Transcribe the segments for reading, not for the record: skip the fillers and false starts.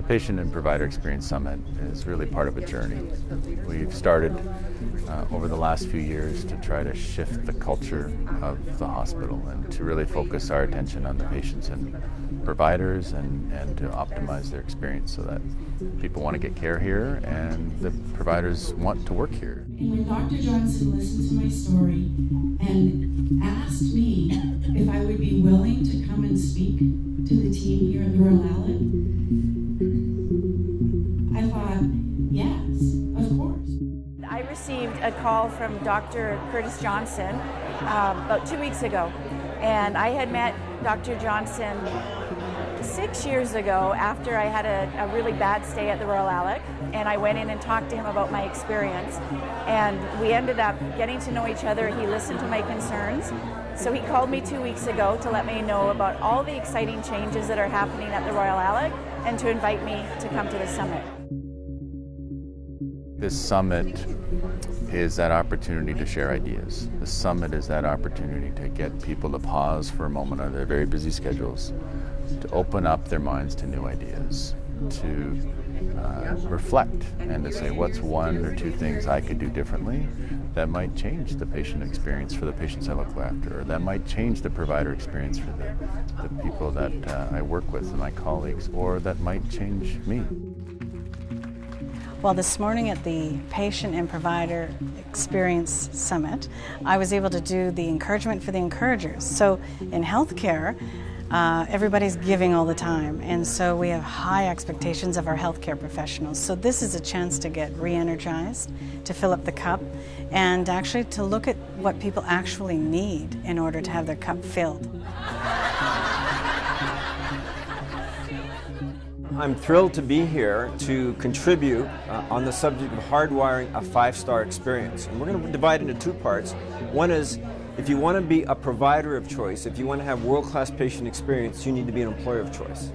Patient and Provider Experience Summit is really part of a journey. We've started over the last few years to try to shift the culture of the hospital and to really focus our attention on the patients and providers and to optimize their experience so that people want to get care here and the providers want to work here. And when Dr. Johnson listened to my story and asked me if I would be willing to come and speak to the team here at the Royal Alec, I thought, yes, of course. I received a call from Dr. Curtis Johnson about 2 weeks ago, and I had met Dr. Johnson 6 years ago after I had a really bad stay at the Royal Alec, and I went in and talked to him about my experience, and we ended up getting to know each other. He listened to my concerns, so he called me 2 weeks ago to let me know about all the exciting changes that are happening at the Royal Alec and to invite me to come to the summit. This summit is that opportunity to share ideas. The summit is that opportunity to get people to pause for a moment on their very busy schedules, to open up their minds to new ideas, to reflect and to say what's one or two things I could do differently that might change the patient experience for the patients I look after, or that might change the provider experience for the people that I work with and my colleagues, or that might change me. Well, this morning at the Patient and Provider Experience Summit, I was able to do the encouragement for the encouragers. So in healthcare, everybody's giving all the time, and so we have high expectations of our healthcare professionals. So this is a chance to get re-energized, to fill up the cup, and actually to look at what people actually need in order to have their cup filled. I'm thrilled to be here to contribute on the subject of hardwiring a five-star experience. And we're going to divide it into two parts. One is, if you want to be a provider of choice, if you want to have world-class patient experience, you need to be an employer of choice.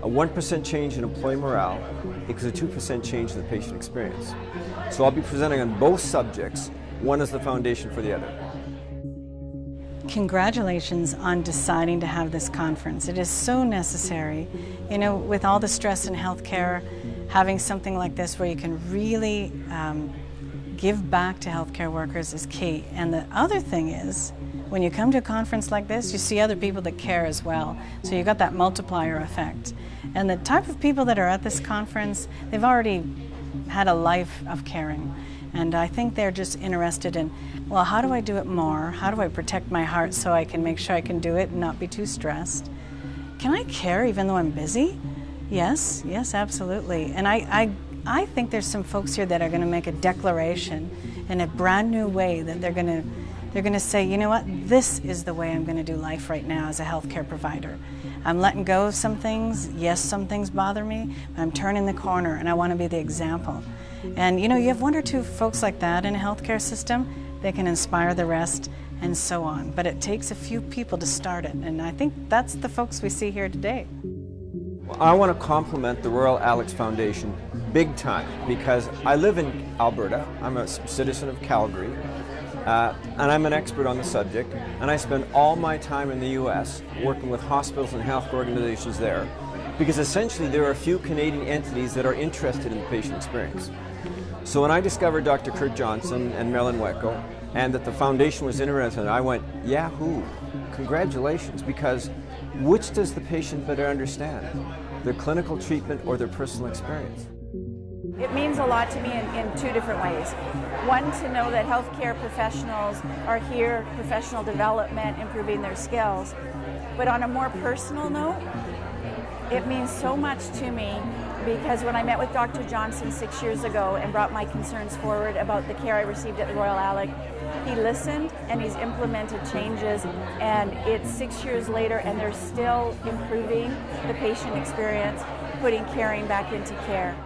A 1% change in employee morale equals a 2% change in the patient experience. So I'll be presenting on both subjects. One is the foundation for the other. Congratulations on deciding to have this conference. It is so necessary. You know, with all the stress in healthcare, having something like this where you can really give back to healthcare workers is key. And the other thing is, when you come to a conference like this, you see other people that care as well. So you got that multiplier effect. And the type of people that are at this conference, they've already had a life of caring. And I think they're just interested in, well, how do I do it more? How do I protect my heart so I can make sure I can do it and not be too stressed? Can I care even though I'm busy? Yes, absolutely. And I think there's some folks here that are going to make a declaration in a brand new way that they're going to say, you know what, this is the way I'm going to do life right now as a healthcare provider. I'm letting go of some things. Yes, some things bother me. But I'm turning the corner and I want to be the example. And you know, you have one or two folks like that in a healthcare system, they can inspire the rest and so on. But it takes a few people to start it, and I think that's the folks we see here today. Well, I want to compliment the Royal Alex Foundation big time because I live in Alberta. I'm a citizen of Calgary, and I'm an expert on the subject, and I spend all my time in the US working with hospitals and health organizations there because essentially there are a few Canadian entities that are interested in the patient experience. So when I discovered Dr. Kurt Johnson and Marilyn Wecko and that the foundation was interested, I went, yahoo, congratulations, because which does the patient better understand, their clinical treatment or their personal experience? It means a lot to me in two different ways. One, to know that healthcare professionals are here, professional development, improving their skills. But on a more personal note, it means so much to me because when I met with Dr. Johnson 6 years ago and brought my concerns forward about the care I received at the Royal Alec, he listened and he's implemented changes, and it's 6 years later and they're still improving the patient experience, putting caring back into care.